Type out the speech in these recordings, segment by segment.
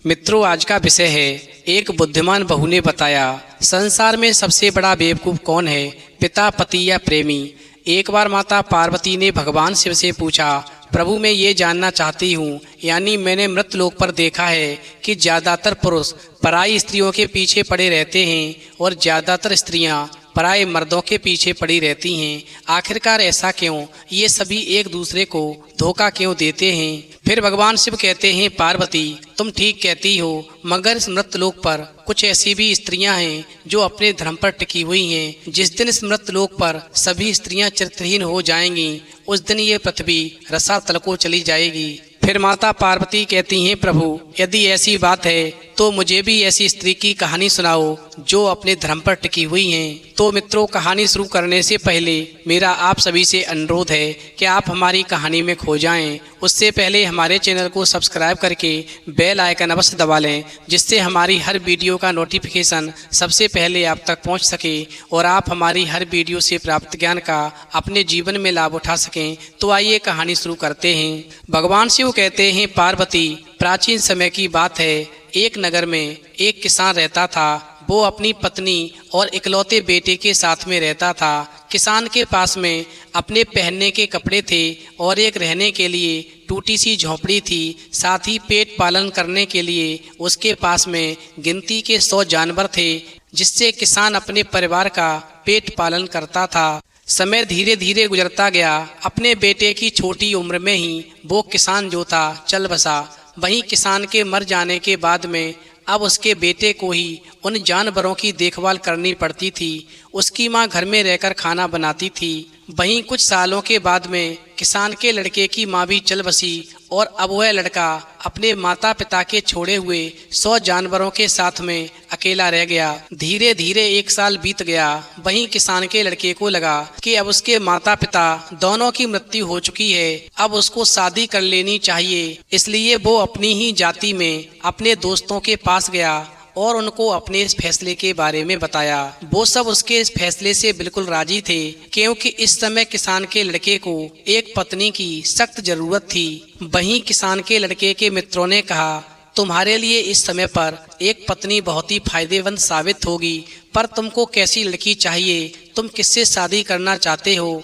मित्रों, आज का विषय है एक बुद्धिमान बहू ने बताया संसार में सबसे बड़ा बेवकूफ़ कौन है, पिता, पति या प्रेमी। एक बार माता पार्वती ने भगवान शिव से पूछा, प्रभु मैं ये जानना चाहती हूँ, यानी मैंने मृतलोक पर देखा है कि ज़्यादातर पुरुष पराई स्त्रियों के पीछे पड़े रहते हैं और ज़्यादातर स्त्रियाँ पराए मर्दों के पीछे पड़ी रहती हैं। आखिरकार ऐसा क्यों? ये सभी एक दूसरे को धोखा क्यों देते हैं? फिर भगवान शिव कहते हैं, पार्वती तुम ठीक कहती हो, मगर इस मृतलोक पर कुछ ऐसी भी स्त्रियां हैं जो अपने धर्म पर टिकी हुई हैं। जिस दिन इस मृतलोक पर सभी स्त्रियां चरित्रहीन हो जाएंगी, उस दिन ये पृथ्वी रसातल को चली जाएगी। फिर माता पार्वती कहती हैं, प्रभु यदि ऐसी बात है तो मुझे भी ऐसी स्त्री की कहानी सुनाओ जो अपने धर्म पर टिकी हुई हैं। तो मित्रों, कहानी शुरू करने से पहले मेरा आप सभी से अनुरोध है कि आप हमारी कहानी में खो जाएं। उससे पहले हमारे चैनल को सब्सक्राइब करके बेल आइकन अवश्य दबा लें, जिससे हमारी हर वीडियो का नोटिफिकेशन सबसे पहले आप तक पहुंच सके और आप हमारी हर वीडियो से प्राप्त ज्ञान का अपने जीवन में लाभ उठा सकें। तो आइए कहानी शुरू करते हैं। भगवान शिव कहते हैं, पार्वती प्राचीन समय की बात है। एक नगर में एक किसान रहता था। वो अपनी पत्नी और इकलौते बेटे के साथ में रहता था। किसान के पास में अपने पहनने के कपड़े थे और एक रहने के लिए टूटी सी झोंपड़ी थी। साथ ही पेट पालन करने के लिए उसके पास में गिनती के 100 जानवर थे, जिससे किसान अपने परिवार का पेट पालन करता था। समय धीरे धीरे गुजरता गया। अपने बेटे की छोटी उम्र में ही वो किसान जो था चल बसा। वहीं किसान के मर जाने के बाद में अब उसके बेटे को ही उन जानवरों की देखभाल करनी पड़ती थी। उसकी माँ घर में रहकर खाना बनाती थी। वहीं कुछ सालों के बाद में किसान के लड़के की माँ भी चल बसी और अब वह लड़का अपने माता पिता के छोड़े हुए 100 जानवरों के साथ में अकेला रह गया। धीरे धीरे 1 साल बीत गया। वहीं किसान के लड़के को लगा कि अब उसके माता पिता दोनों की मृत्यु हो चुकी है, अब उसको शादी कर लेनी चाहिए। इसलिए वो अपनी ही जाति में अपने दोस्तों के पास गया और उनको अपने इस फैसले के बारे में बताया। वो सब उसके इस फैसले से बिल्कुल राजी थे, क्योंकि इस समय किसान के लड़के को एक पत्नी की सख्त जरूरत थी। वहीं किसान के लड़के के मित्रों ने कहा, तुम्हारे लिए इस समय पर एक पत्नी बहुत ही फायदेमंद साबित होगी, पर तुमको कैसी लड़की चाहिए? तुम किससे शादी करना चाहते हो?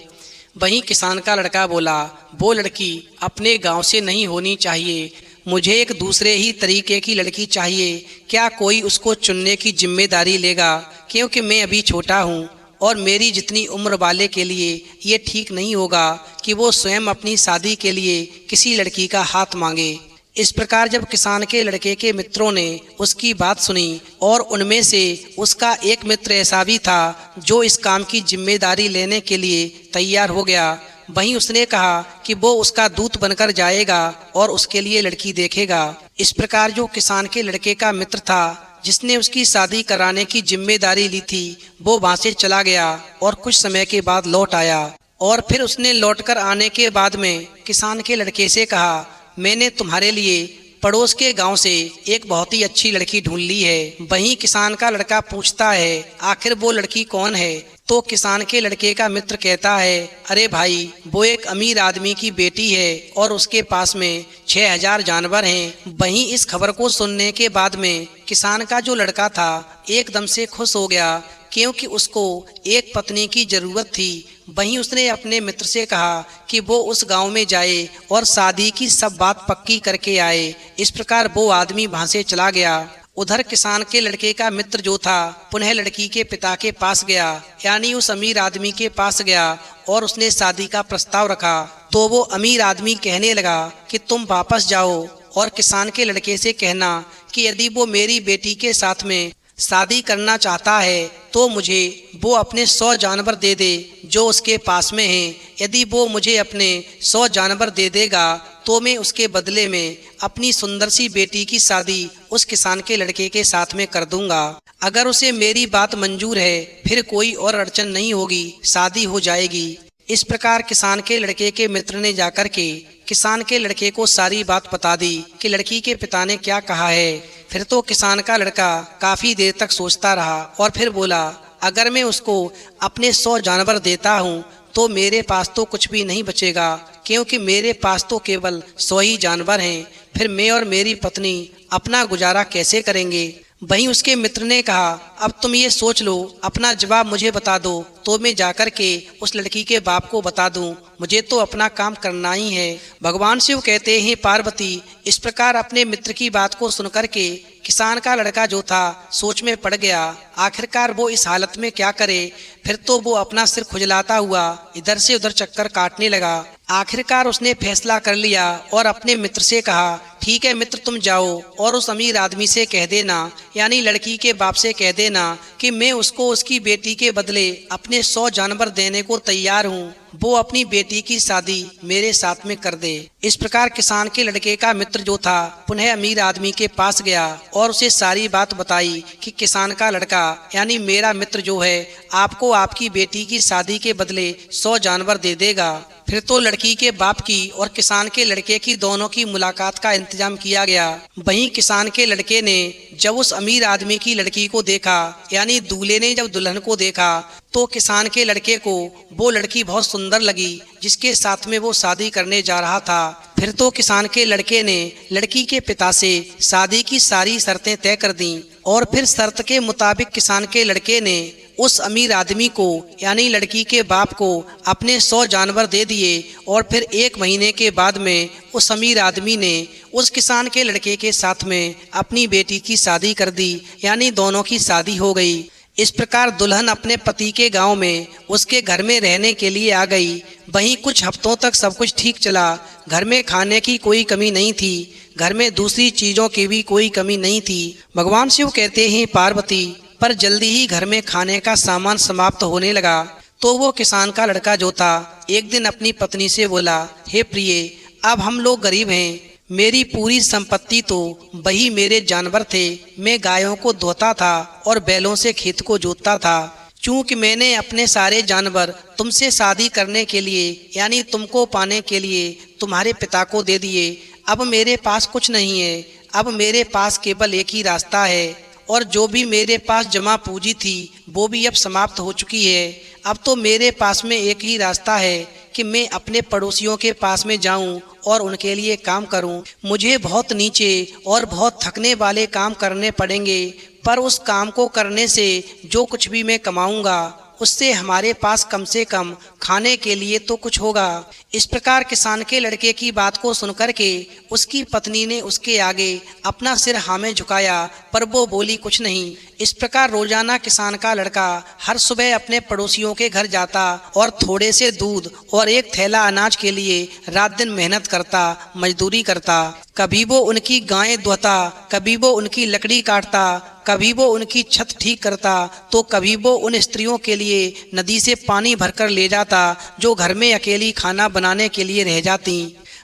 वहीं किसान का लड़का बोला, वो लड़की अपने गाँव से नहीं होनी चाहिए, मुझे एक दूसरे ही तरीके की लड़की चाहिए। क्या कोई उसको चुनने की जिम्मेदारी लेगा? क्योंकि मैं अभी छोटा हूँ और मेरी जितनी उम्र वाले के लिए ये ठीक नहीं होगा कि वो स्वयं अपनी शादी के लिए किसी लड़की का हाथ मांगे। इस प्रकार जब किसान के लड़के के मित्रों ने उसकी बात सुनी और उनमें से उसका एक मित्र ऐसा भी था जो इस काम की जिम्मेदारी लेने के लिए तैयार हो गया, वहीं उसने कहा कि वो उसका दूत बनकर जाएगा और उसके लिए लड़की देखेगा। इस प्रकार जो किसान के लड़के का मित्र था, जिसने उसकी शादी कराने की जिम्मेदारी ली थी, वो वहां से चला गया और कुछ समय के बाद लौट आया। और फिर उसने लौटकर आने के बाद में किसान के लड़के से कहा, मैंने तुम्हारे लिए पड़ोस के गांव से एक बहुत ही अच्छी लड़की ढूंढ ली है। वहीं किसान का लड़का पूछता है, आखिर वो लड़की कौन है? तो किसान के लड़के का मित्र कहता है, अरे भाई, वो एक अमीर आदमी की बेटी है और उसके पास में 6000 जानवर हैं। वहीं इस खबर को सुनने के बाद में किसान का जो लड़का था एकदम से खुश हो गया, क्योंकि उसको एक पत्नी की जरूरत थी। वहीं उसने अपने मित्र से कहा कि वो उस गांव में जाए और शादी की सब बात पक्की करके आए। इस प्रकार वो आदमी वहां से चला गया। उधर किसान के लड़के का मित्र जो था पुनः लड़की के पिता के पास गया, यानी उस अमीर आदमी के पास गया और उसने शादी का प्रस्ताव रखा। तो वो अमीर आदमी कहने लगा कि तुम वापस जाओ और किसान के लड़के से कहना कि यदि वो मेरी बेटी के साथ में शादी करना चाहता है तो मुझे वो अपने 100 जानवर दे दे जो उसके पास में हैं। यदि वो मुझे अपने 100 जानवर दे देगा तो मैं उसके बदले में अपनी सुंदर सी बेटी की शादी उस किसान के लड़के के साथ में कर दूंगा। अगर उसे मेरी बात मंजूर है फिर कोई और अड़चन नहीं होगी, शादी हो जाएगी। इस प्रकार किसान के लड़के के मित्र ने जाकर के किसान के लड़के को सारी बात बता दी कि लड़की के पिता ने क्या कहा है। फिर तो किसान का लड़का काफी देर तक सोचता रहा और फिर बोला, अगर मैं उसको अपने 100 जानवर देता हूँ तो मेरे पास तो कुछ भी नहीं बचेगा, क्योंकि मेरे पास तो केवल 100 ही जानवर हैं। फिर मैं और मेरी पत्नी अपना गुजारा कैसे करेंगे। वहीं उसके मित्र ने कहा, अब तुम ये सोच लो, अपना जवाब मुझे बता दो तो मैं जाकर के उस लड़की के बाप को बता दूं। मुझे तो अपना काम करना ही है। भगवान शिव कहते हैं, पार्वती इस प्रकार अपने मित्र की बात को सुनकर के किसान का लड़का जो था सोच में पड़ गया। आखिरकार वो इस हालत में क्या करे। फिर तो वो अपना सिर खुजलाता हुआ इधर से उधर चक्कर काटने लगा। आखिरकार उसने फैसला कर लिया और अपने मित्र से कहा, ठीक है मित्र, तुम जाओ और उस अमीर आदमी से कह देना, यानी लड़की के बाप से कह देना कि मैं उसको उसकी बेटी के बदले अपने 100 जानवर देने को तैयार हूँ। वो अपनी बेटी की शादी मेरे साथ में कर दे। इस प्रकार किसान के लड़के का मित्र जो था पुनः अमीर आदमी के पास गया और उसे सारी बात बताई कि किसान का लड़का यानी मेरा मित्र जो है आपको आपकी बेटी की शादी के बदले 100 जानवर दे देगा। फिर तो लड़की के बाप की और किसान के लड़के की दोनों की मुलाकात का इंतजाम किया गया। वहीं किसान के लड़के ने जब उस अमीर आदमी की लड़की को देखा, यानी दूल्हे ने जब दुल्हन को देखा, तो किसान के लड़के को वो लड़की बहुत सुंदर लगी जिसके साथ में वो शादी करने जा रहा था। फिर तो किसान के लड़के ने लड़की के पिता से शादी की सारी शर्तें तय कर दी और फिर शर्त के मुताबिक किसान के लड़के ने उस अमीर आदमी को यानी लड़की के बाप को अपने 100 जानवर दे दिए। और फिर 1 महीने के बाद में उस अमीर आदमी ने उस किसान के लड़के के साथ में अपनी बेटी की शादी कर दी, यानी दोनों की शादी हो गई। इस प्रकार दुल्हन अपने पति के गांव में उसके घर में रहने के लिए आ गई। वहीं कुछ हफ्तों तक सब कुछ ठीक चला। घर में खाने की कोई कमी नहीं थी, घर में दूसरी चीज़ों की भी कोई कमी नहीं थी। भगवान शिव कहते हैं, पार्वती पर जल्दी ही घर में खाने का सामान समाप्त होने लगा। तो वो किसान का लड़का जो था एक दिन अपनी पत्नी से बोला, हे प्रिय, अब हम लोग गरीब हैं, मेरी पूरी संपत्ति तो वही मेरे जानवर थे। मैं गायों को धोता था और बैलों से खेत को जोतता था। चूंकि मैंने अपने सारे जानवर तुमसे शादी करने के लिए यानी तुमको पाने के लिए तुम्हारे पिता को दे दिए, अब मेरे पास कुछ नहीं है। अब मेरे पास केवल एक ही रास्ता है और जो भी मेरे पास जमा पूंजी थी वो भी अब समाप्त हो चुकी है। अब तो मेरे पास में एक ही रास्ता है कि मैं अपने पड़ोसियों के पास में जाऊं और उनके लिए काम करूं। मुझे बहुत नीचे और बहुत थकने वाले काम करने पड़ेंगे, पर उस काम को करने से जो कुछ भी मैं कमाऊंगा उससे हमारे पास कम से कम खाने के लिए तो कुछ होगा। इस प्रकार किसान के लड़के की बात को सुनकर के उसकी पत्नी ने उसके आगे अपना सिर हाँ में झुकाया, पर वो बोली कुछ नहीं। इस प्रकार रोजाना किसान का लड़का हर सुबह अपने पड़ोसियों के घर जाता और थोड़े से दूध और एक थैला अनाज के लिए रात दिन मेहनत करता, मजदूरी करता। कभी वो उनकी गायें धोता, कभी वो उनकी लकड़ी काटता, कभी वो उनकी छत ठीक करता, तो कभी वो उन स्त्रियों के लिए नदी से पानी भरकर ले जाता जो घर में अकेली खाना बनाने के लिए रह जाती।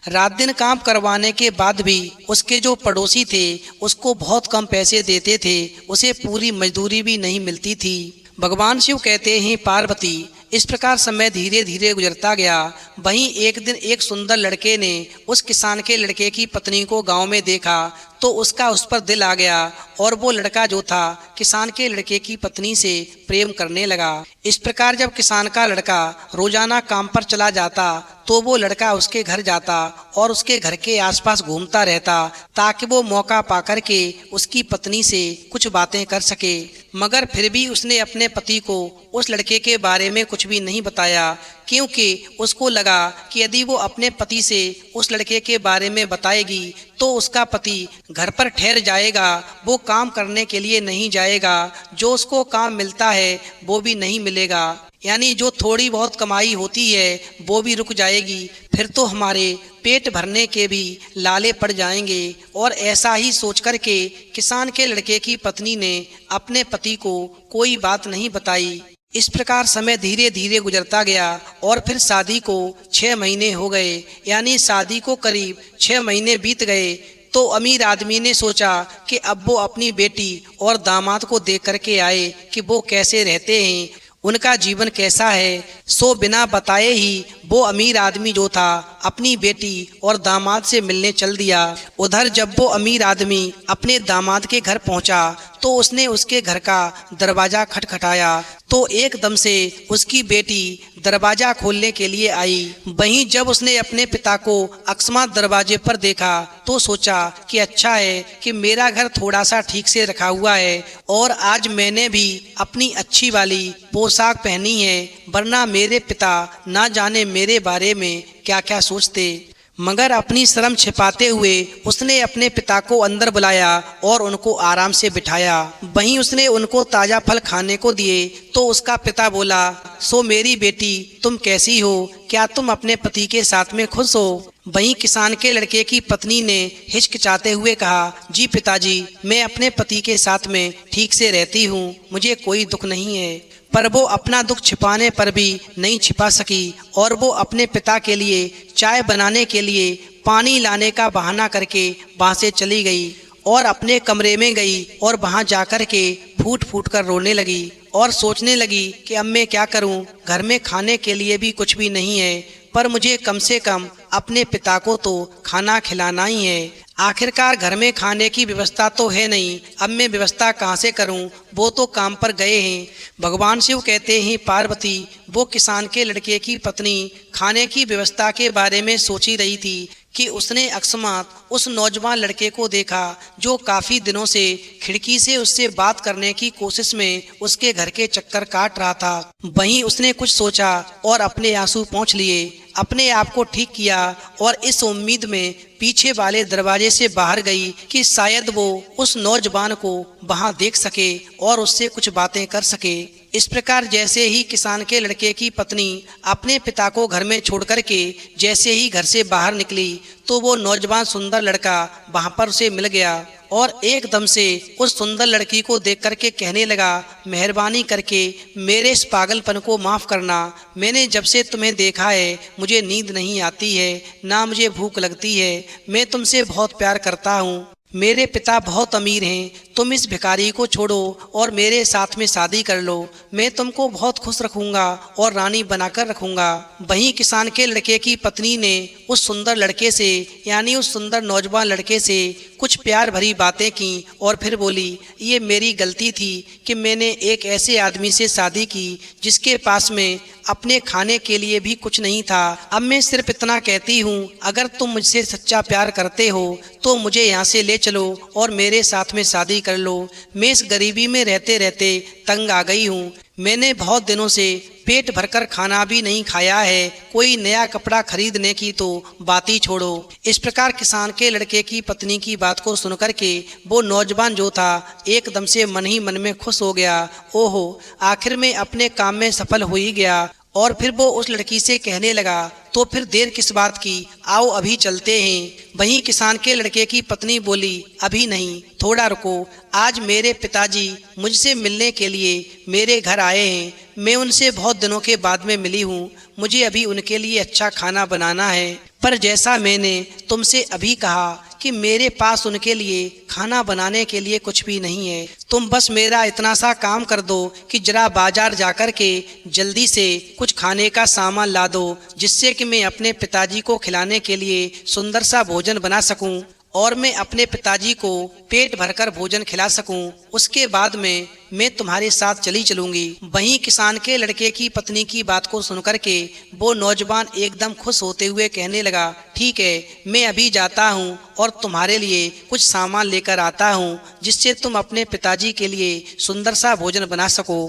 रात दिन काम करवाने के बाद भी उसके जो पड़ोसी थे उसको बहुत कम पैसे देते थे, उसे पूरी मजदूरी भी नहीं मिलती थी। भगवान शिव कहते हैं, पार्वती इस प्रकार समय धीरे धीरे गुजरता गया। वहीं एक दिन एक सुंदर लड़के ने उस किसान के लड़के की पत्नी को गांव में देखा तो उसका उस पर दिल आ गया और वो लड़का जो था किसान के लड़के की पत्नी से प्रेम करने लगा। इस प्रकार जब किसान का लड़का रोजाना काम पर चला जाता तो वो लड़का उसके घर जाता और उसके घर के आसपास घूमता रहता ताकि वो मौका पाकर के उसकी पत्नी से कुछ बातें कर सके। मगर फिर भी उसने अपने पति को उस लड़के के बारे में कुछ भी नहीं बताया, क्योंकि उसको लगा कि यदि वो अपने पति से उस लड़के के बारे में बताएगी तो उसका पति घर पर ठहर जाएगा, वो काम करने के लिए नहीं जाएगा, जो उसको काम मिलता है वो भी नहीं मिलेगा, यानी जो थोड़ी बहुत कमाई होती है वो भी रुक जाएगी। फिर तो हमारे पेट भरने के भी लाले पड़ जाएंगे। और ऐसा ही सोच कर के किसान के लड़के की पत्नी ने अपने पति को कोई बात नहीं बताई। इस प्रकार समय धीरे धीरे गुजरता गया और फिर शादी को 6 महीने हो गए, यानी शादी को करीब 6 महीने बीत गए। तो अमीर आदमी ने सोचा कि अब वो अपनी बेटी और दामाद को देख करके आए कि वो कैसे रहते हैं, उनका जीवन कैसा है। सो बिना बताए ही वो अमीर आदमी जो था अपनी बेटी और दामाद से मिलने चल दिया। उधर जब वो अमीर आदमी अपने दामाद के घर पहुंचा तो उसने उसके घर का दरवाजा खटखटाया तो एकदम से उसकी बेटी दरवाजा खोलने के लिए आई। वहीं जब उसने अपने पिता को अकस्मात दरवाजे पर देखा तो सोचा कि अच्छा है कि मेरा घर थोड़ा सा ठीक से रखा हुआ है और आज मैंने भी अपनी अच्छी वाली पोशाक पहनी है, वरना मेरे पिता ना जाने मेरे बारे में क्या क्या सोचते। मगर अपनी शर्म छिपाते हुए उसने अपने पिता को अंदर बुलाया और उनको आराम से बिठाया। वहीं उसने उनको ताज़ा फल खाने को दिए तो उसका पिता बोला, सो मेरी बेटी तुम कैसी हो, क्या तुम अपने पति के साथ में खुश हो? वहीं किसान के लड़के की पत्नी ने हिचकिचाते हुए कहा, जी पिताजी, मैं अपने पति के साथ में ठीक से रहती हूँ, मुझे कोई दुख नहीं है। पर वो अपना दुख छिपाने पर भी नहीं छिपा सकी और वो अपने पिता के लिए चाय बनाने के लिए पानी लाने का बहाना करके वहाँ से चली गई और अपने कमरे में गई और वहाँ जाकर के फूट फूट कर रोने लगी और सोचने लगी कि अब मैं क्या करूँ, घर में खाने के लिए भी कुछ भी नहीं है, पर मुझे कम से कम अपने पिता को तो खाना खिलाना ही है। आखिरकार घर में खाने की व्यवस्था तो है नहीं, अब मैं व्यवस्था कहाँ से करूं, वो तो काम पर गए हैं। भगवान शिव कहते हैं, पार्वती वो किसान के लड़के की पत्नी खाने की व्यवस्था के बारे में सोच ही रही थी कि उसने अकस्मात उस नौजवान लड़के को देखा जो काफ़ी दिनों से खिड़की से उससे बात करने की कोशिश में उसके घर के चक्कर काट रहा था। वहीं उसने कुछ सोचा और अपने आंसू पोंछ लिए, अपने आप को ठीक किया और इस उम्मीद में पीछे वाले दरवाजे से बाहर गई कि शायद वो उस नौजवान को वहां देख सके और उससे कुछ बातें कर सके। इस प्रकार जैसे ही किसान के लड़के की पत्नी अपने पिता को घर में छोड़ करके जैसे ही घर से बाहर निकली तो वो नौजवान सुंदर लड़का वहां पर उसे मिल गया और एकदम से उस सुंदर लड़की को देख करके कहने लगा, मेहरबानी करके मेरे इस पागलपन को माफ़ करना। मैंने जब से तुम्हें देखा है मुझे नींद नहीं आती है, ना मुझे भूख लगती है। मैं तुमसे बहुत प्यार करता हूँ। मेरे पिता बहुत अमीर हैं, तुम इस भिखारी को छोड़ो और मेरे साथ में शादी कर लो। मैं तुमको बहुत खुश रखूंगा और रानी बनाकर रखूंगा। वहीं किसान के लड़के की पत्नी ने उस सुंदर लड़के से यानी उस सुंदर नौजवान लड़के से कुछ प्यार भरी बातें की और फिर बोली, ये मेरी गलती थी कि मैंने एक ऐसे आदमी से शादी की जिसके पास में अपने खाने के लिए भी कुछ नहीं था। अब मैं सिर्फ इतना कहती हूँ, अगर तुम मुझसे सच्चा प्यार करते हो तो मुझे यहाँ से ले चलो और मेरे साथ में शादी कर लो। मैं इस गरीबी में रहते रहते तंग आ गई हूँ। मैंने बहुत दिनों से पेट भरकर खाना भी नहीं खाया है, कोई नया कपड़ा खरीदने की तो बात ही छोड़ो। इस प्रकार किसान के लड़के की पत्नी की बात को सुनकर के वो नौजवान जो था एकदम से मन ही मन में खुश हो गया। ओहो, आखिर में अपने काम में सफल हो ही गया। और फिर वो उस लड़की से कहने लगा, तो फिर देर किस बात की, आओ अभी चलते हैं। वहीं किसान के लड़के की पत्नी बोली, अभी नहीं, थोड़ा रुको। आज मेरे पिताजी मुझसे मिलने के लिए मेरे घर आए हैं। मैं उनसे बहुत दिनों के बाद में मिली हूँ। मुझे अभी उनके लिए अच्छा खाना बनाना है, पर जैसा मैंने तुमसे अभी कहा कि मेरे पास उनके लिए खाना बनाने के लिए कुछ भी नहीं है। तुम बस मेरा इतना सा काम कर दो कि जरा बाजार जाकर के जल्दी से कुछ खाने का सामान ला दो, जिससे कि मैं अपने पिताजी को खिलाने के लिए सुंदर सा भोजन बना सकूं और मैं अपने पिताजी को पेट भरकर भोजन खिला सकूं। उसके बाद में मैं तुम्हारे साथ चली चलूंगी। वहीं किसान के लड़के की पत्नी की बात को सुनकर के वो नौजवान एकदम खुश होते हुए कहने लगा, ठीक है, मैं अभी जाता हूँ और तुम्हारे लिए कुछ सामान लेकर आता हूँ जिससे तुम अपने पिताजी के लिए सुंदर सा भोजन बना सको।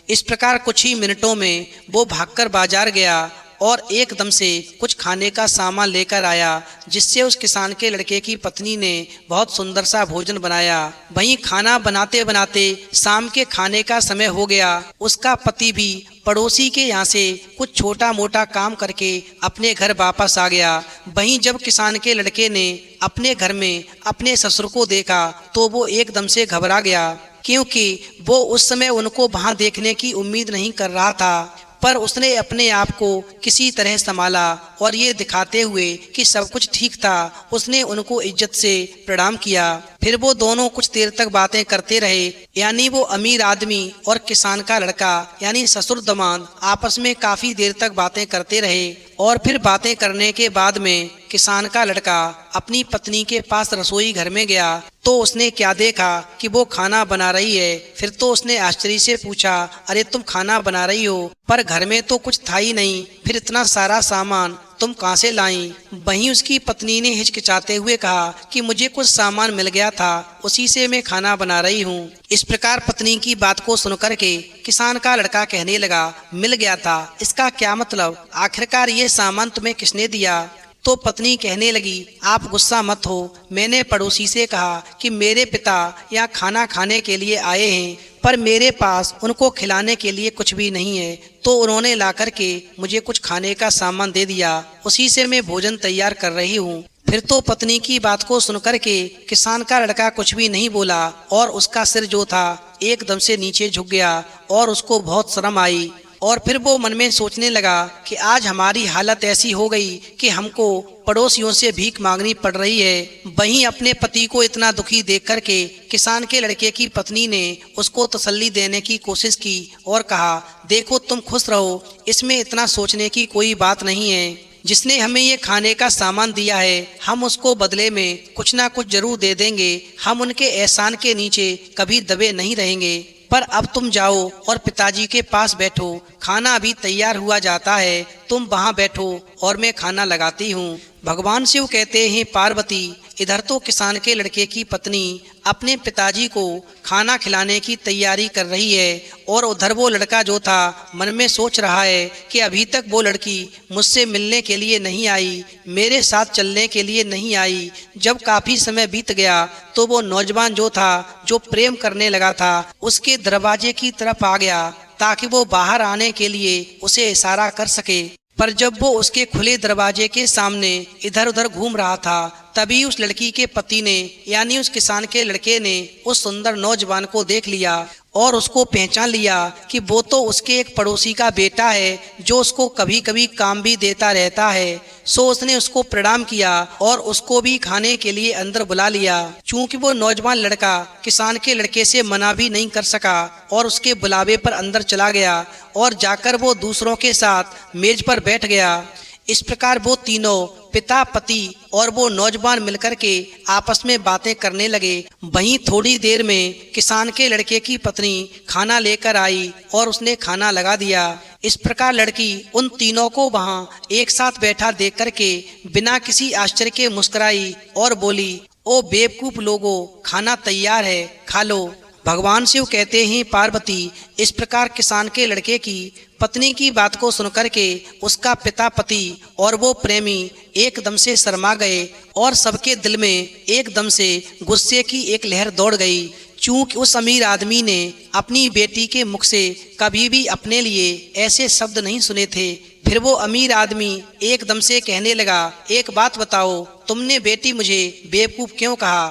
इस प्रकार कुछ ही मिनटों में वो भागकर बाजार गया और एकदम से कुछ खाने का सामान लेकर आया, जिससे उस किसान के लड़के की पत्नी ने बहुत सुंदर सा भोजन बनाया। वहीं खाना बनाते बनाते शाम के खाने का समय हो गया। उसका पति भी पड़ोसी के यहाँ से कुछ छोटा मोटा काम करके अपने घर वापस आ गया। वहीं जब किसान के लड़के ने अपने घर में अपने ससुर को देखा तो वो एकदम से घबरा गया, क्योंकि वो उस समय उनको वहाँ देखने की उम्मीद नहीं कर रहा था। पर उसने अपने आप को किसी तरह संभाला और ये दिखाते हुए कि सब कुछ ठीक था, उसने उनको इज्जत से प्रणाम किया। फिर वो दोनों कुछ देर तक बातें करते रहे, यानी वो अमीर आदमी और किसान का लड़का यानी ससुर दामाद आपस में काफी देर तक बातें करते रहे। और फिर बातें करने के बाद में किसान का लड़का अपनी पत्नी के पास रसोई घर में गया तो उसने क्या देखा कि वो खाना बना रही है। फिर तो उसने आश्चर्य से पूछा, अरे तुम खाना बना रही हो, पर घर में तो कुछ था ही नहीं, फिर इतना सारा सामान तुम कहाँ से लाई? वहीं उसकी पत्नी ने हिचकिचाते हुए कहा कि मुझे कुछ सामान मिल गया था, उसी से मैं खाना बना रही हूँ। इस प्रकार पत्नी की बात को सुनकर के किसान का लड़का कहने लगा, मिल गया था, इसका क्या मतलब? आखिरकार ये सामान तुम्हें किसने दिया? तो पत्नी कहने लगी, आप गुस्सा मत हो, मैंने पड़ोसी से कहा कि मेरे पिता यहाँ खाना खाने के लिए आए हैं, पर मेरे पास उनको खिलाने के लिए कुछ भी नहीं है, तो उन्होंने ला करके मुझे कुछ खाने का सामान दे दिया, उसी से मैं भोजन तैयार कर रही हूँ। फिर तो पत्नी की बात को सुनकर के किसान का लड़का कुछ भी नहीं बोला और उसका सिर जो था एकदम से नीचे झुक गया और उसको बहुत शर्म आई। और फिर वो मन में सोचने लगा कि आज हमारी हालत ऐसी हो गई कि हमको पड़ोसियों से भीख मांगनी पड़ रही है। वहीं अपने पति को इतना दुखी देख करके किसान के लड़के की पत्नी ने उसको तसल्ली देने की कोशिश की और कहा, देखो तुम खुश रहो, इसमें इतना सोचने की कोई बात नहीं है। जिसने हमें ये खाने का सामान दिया है, हम उसको बदले में कुछ ना कुछ जरूर दे देंगे, हम उनके एहसान के नीचे कभी दबे नहीं रहेंगे। पर अब तुम जाओ और पिताजी के पास बैठो, खाना अभी तैयार हुआ जाता है, तुम वहाँ बैठो और मैं खाना लगाती हूँ। भगवान शिव कहते हैं, पार्वती इधर तो किसान के लड़के की पत्नी अपने पिताजी को खाना खिलाने की तैयारी कर रही है और उधर वो लड़का जो था मन में सोच रहा है कि अभी तक वो लड़की मुझसे मिलने के लिए नहीं आई, मेरे साथ चलने के लिए नहीं आई। जब काफी समय बीत गया तो वो नौजवान जो था, जो प्रेम करने लगा था, उसके दरवाजे की तरफ आ गया ताकि वो बाहर आने के लिए उसे इशारा कर सके। पर जब वो उसके खुले दरवाजे के सामने इधर उधर घूम रहा था, तभी उस लड़की के पति ने यानी उस किसान के लड़के ने उस सुंदर नौजवान को देख लिया और उसको पहचान लिया कि वो तो उसके एक पड़ोसी का बेटा है जो उसको कभी कभी काम भी देता रहता है। सो उसने उसको प्रणाम किया और उसको भी खाने के लिए अंदर बुला लिया। चूंकि वो नौजवान लड़का किसान के लड़के से मना भी नहीं कर सका और उसके बुलावे पर अंदर चला गया और जाकर वो दूसरों के साथ मेज पर बैठ गया। इस प्रकार वो तीनों पिता, पति और वो नौजवान मिलकर के आपस में बातें करने लगे। वहीं थोड़ी देर में किसान के लड़के की पत्नी खाना लेकर आई और उसने खाना लगा दिया। इस प्रकार लड़की उन तीनों को वहां एक साथ बैठा देख करके बिना किसी आश्चर्य के मुस्कुराई और बोली, ओ बेवकूफ लोगों, खाना तैयार है, खा लो। भगवान शिव कहते हैं, पार्वती इस प्रकार किसान के लड़के की पत्नी की बात को सुनकर के उसका पिता, पति और वो प्रेमी एकदम से शर्मा गए और सबके दिल में एकदम से गुस्से की एक लहर दौड़ गई। चूंकि उस अमीर आदमी ने अपनी बेटी के मुख से कभी भी अपने लिए ऐसे शब्द नहीं सुने थे। फिर वो अमीर आदमी एकदम से कहने लगा, एक बात बताओ, तुमने बेटी मुझे बेवकूफ क्यों कहा?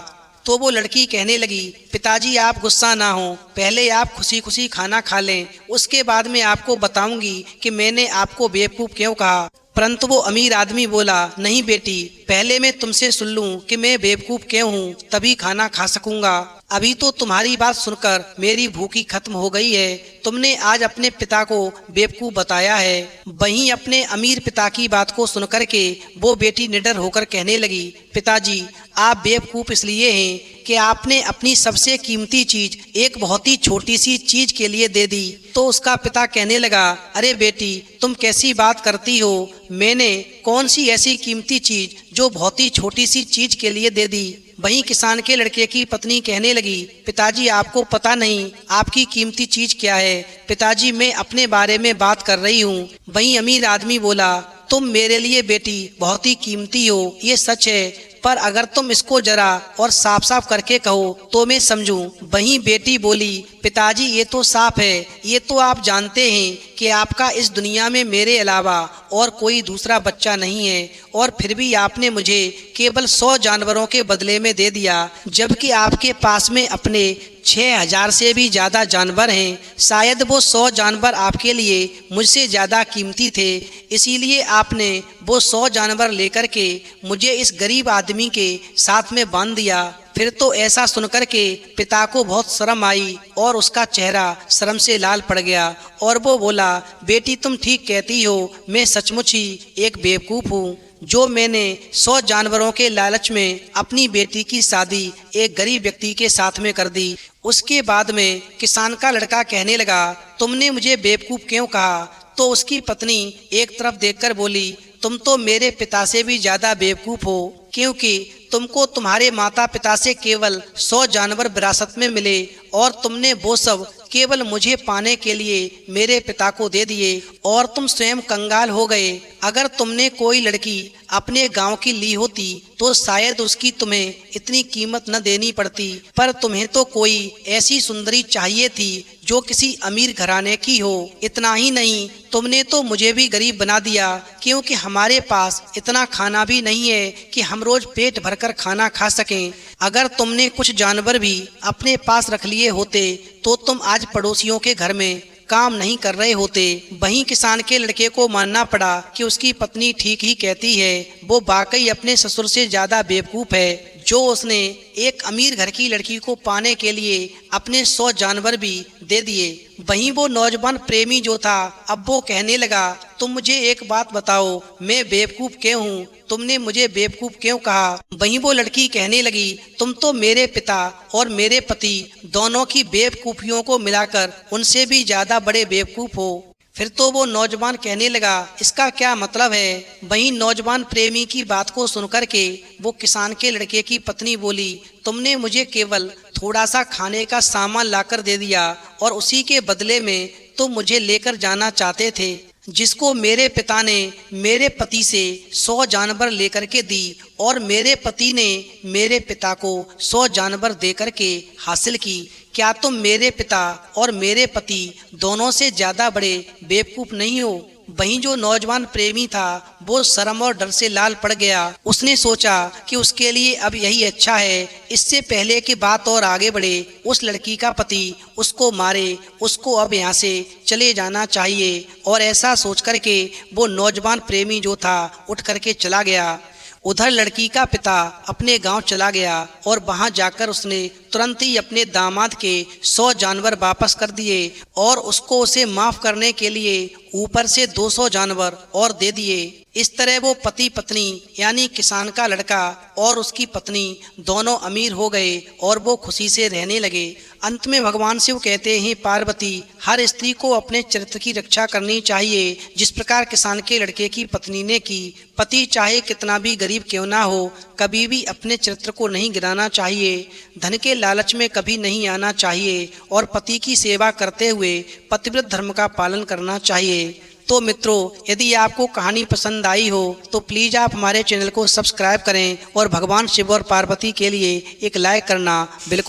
तो वो लड़की कहने लगी, पिताजी आप गुस्सा ना हो, पहले आप खुशी खुशी खाना खा लें, उसके बाद मैं आपको बताऊंगी कि मैंने आपको बेवकूफ क्यों कहा। परंतु वो अमीर आदमी बोला, नहीं बेटी, पहले मैं तुमसे सुन लूं कि मैं बेवकूफ क्यों हूँ, तभी खाना खा सकूंगा। अभी तो तुम्हारी बात सुनकर मेरी भूखी खत्म हो गई है। तुमने आज अपने पिता को बेवकूफ बताया है। वहीं अपने अमीर पिता की बात को सुनकर के वो बेटी निडर होकर कहने लगी, पिताजी आप बेवकूफ इसलिए हैं कि आपने अपनी सबसे कीमती चीज एक बहुत ही छोटी सी चीज के लिए दे दी। तो उसका पिता कहने लगा, अरे बेटी तुम कैसी बात करती हो, मैंने कौन सी ऐसी कीमती चीज जो बहुत ही छोटी सी चीज के लिए दे दी। वहीं किसान के लड़के की पत्नी कहने लगी, पिताजी आपको पता नहीं आपकी कीमती चीज क्या है। पिताजी मैं अपने बारे में बात कर रही हूँ। वहीं अमीर आदमी बोला, तुम मेरे लिए बेटी बहुत ही कीमती हो, ये सच है, पर अगर तुम इसको जरा और साफ साफ करके कहो तो मैं समझूं। वहीं बेटी बोली, पिताजी ये तो साफ है, ये तो आप जानते हैं कि आपका इस दुनिया में मेरे अलावा और कोई दूसरा बच्चा नहीं है, और फिर भी आपने मुझे केवल 100 जानवरों के बदले में दे दिया, जबकि आपके पास में अपने 6000 से भी ज़्यादा जानवर हैं। शायद वो 100 जानवर आपके लिए मुझसे ज़्यादा कीमती थे, इसीलिए आपने वो 100 जानवर लेकर के मुझे इस गरीब आदमी के साथ में बांध दिया। फिर तो ऐसा सुनकर के पिता को बहुत शर्म आई और उसका चेहरा शर्म से लाल पड़ गया और वो बोला, बेटी तुम ठीक कहती हो, मैं सचमुच ही एक बेवकूफ़ हूँ जो मैंने 100 जानवरों के लालच में अपनी बेटी की शादी एक गरीब व्यक्ति के साथ में कर दी। उसके बाद में किसान का लड़का कहने लगा, तुमने मुझे बेवकूफ़ क्यों कहा? तो उसकी पत्नी एक तरफ देखकर बोली, तुम तो मेरे पिता से भी ज़्यादा बेवकूफ़ हो, क्योंकि तुमको तुम्हारे माता पिता से केवल 100 जानवर विरासत में मिले और तुमने वो सब केवल मुझे पाने के लिए मेरे पिता को दे दिए और तुम स्वयं कंगाल हो गए। अगर तुमने कोई लड़की अपने गांव की ली होती तो शायद उसकी तुम्हें इतनी कीमत न देनी पड़ती, पर तुम्हें तो कोई ऐसी सुंदरी चाहिए थी जो किसी अमीर घराने की हो। इतना ही नहीं, तुमने तो मुझे भी गरीब बना दिया, क्योंकि हमारे पास इतना खाना भी नहीं है कि हम रोज पेट भरकर खाना खा सकें। अगर तुमने कुछ जानवर भी अपने पास रख लिए होते तो तुम आज पड़ोसियों के घर में काम नहीं कर रहे होते। वहीं किसान के लड़के को मानना पड़ा कि उसकी पत्नी ठीक ही कहती है, वो वाकई अपने ससुर से ज्यादा बेवकूफ है जो उसने एक अमीर घर की लड़की को पाने के लिए अपने 100 जानवर भी दे दिए। वहीं वो नौजवान प्रेमी जो था, अब वो कहने लगा, तुम मुझे एक बात बताओ, मैं बेवकूफ क्यों हूँ? तुमने मुझे बेवकूफ क्यों कहा? वहीं वो लड़की कहने लगी, तुम तो मेरे पिता और मेरे पति दोनों की बेवकूफियों को मिलाकर उनसे भी ज्यादा बड़े बेवकूफ हो। फिर तो वो नौजवान कहने लगा, इसका क्या मतलब है? वहीं नौजवान प्रेमी की बात को सुनकर के वो किसान के लड़के की पत्नी बोली, तुमने मुझे केवल थोड़ा सा खाने का सामान लाकर दे दिया और उसी के बदले में तुम मुझे लेकर जाना चाहते थे, जिसको मेरे पिता ने मेरे पति से 100 जानवर लेकर के दी और मेरे पति ने मेरे पिता को 100 जानवर देकर के हासिल की। क्या तुम मेरे पिता और मेरे पति दोनों से ज्यादा बड़े बेवकूफ नहीं हो? वहीं जो नौजवान प्रेमी था वो शर्म और डर से लाल पड़ गया। उसने सोचा कि उसके लिए अब यही अच्छा है, इससे पहले कि बात और आगे बढ़े उस लड़की का पति उसको मारे, उसको अब यहाँ से चले जाना चाहिए। और ऐसा सोच करके वो नौजवान प्रेमी जो था उठ करके चला गया। उधर लड़की का पिता अपने गांव चला गया और वहां जाकर उसने तुरंत ही अपने दामाद के 100 जानवर वापस कर दिए और उसको उसे माफ करने के लिए ऊपर से 200 जानवर और दे दिए। इस तरह वो पति पत्नी यानी किसान का लड़का और उसकी पत्नी दोनों अमीर हो गए और वो खुशी से रहने लगे। अंत में भगवान शिव कहते हैं, पार्वती, हर स्त्री को अपने चरित्र की रक्षा करनी चाहिए, जिस प्रकार किसान के लड़के की पत्नी ने की। पति चाहे कितना भी गरीब क्यों ना हो, कभी भी अपने चरित्र को नहीं गिराना चाहिए, धन के लालच में कभी नहीं आना चाहिए और पति की सेवा करते हुए पतिव्रत धर्म का पालन करना चाहिए। तो मित्रों, यदि आपको कहानी पसंद आई हो तो प्लीज़ आप हमारे चैनल को सब्सक्राइब करें और भगवान शिव और पार्वती के लिए एक लाइक करना बिल्कुल